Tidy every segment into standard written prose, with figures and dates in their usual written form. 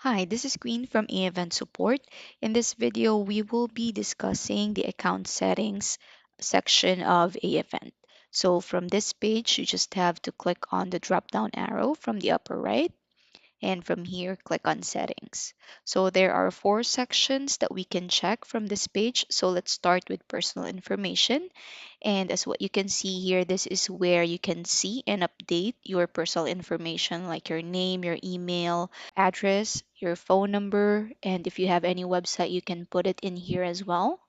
Hi, this is Queen from AEvent Support. In this video, we will be discussing the account settings section of AEvent. So from this page, you just have to click on the drop-down arrow from the upper right, and from here, click on settings. So there are four sections that we can check from this page. So let's start with personal information. And as what you can see here, this is where you can see and update your personal information like your name, your email, address, your phone number, and if you have any website, you can put it in here as well.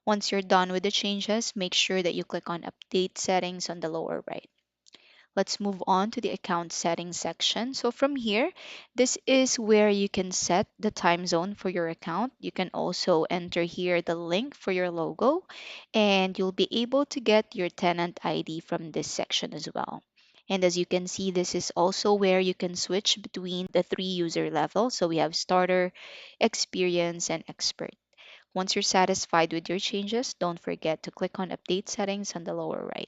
Once you're done with the changes, make sure that you click on update settings on the lower right. Let's move on to the account settings section. So from here, this is where you can set the time zone for your account. You can also enter here the link for your logo, and you'll be able to get your tenant ID from this section as well. And as you can see, this is also where you can switch between the three user levels. So we have starter, experience, and expert. Once you're satisfied with your changes, don't forget to click on update settings on the lower right.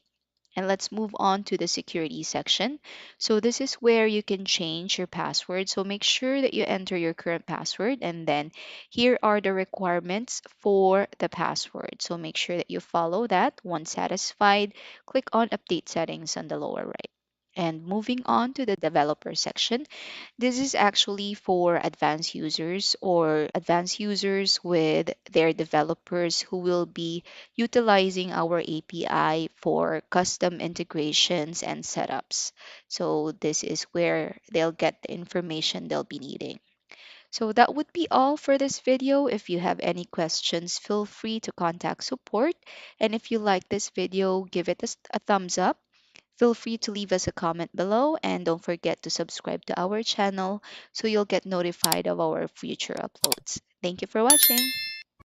And let's move on to the security section. So this is where you can change your password. So make sure that you enter your current password, and then here are the requirements for the password. So make sure that you follow that. Once satisfied, click on update settings on the lower right. And moving on to the developer section, this is actually for advanced users or advanced users with their developers who will be utilizing our API for custom integrations and setups. So this is where they'll get the information they'll be needing. So that would be all for this video. If you have any questions, feel free to contact support. And if you like this video, give it a thumbs up. Feel free to leave us a comment below, and don't forget to subscribe to our channel so you'll get notified of our future uploads. Thank you for watching.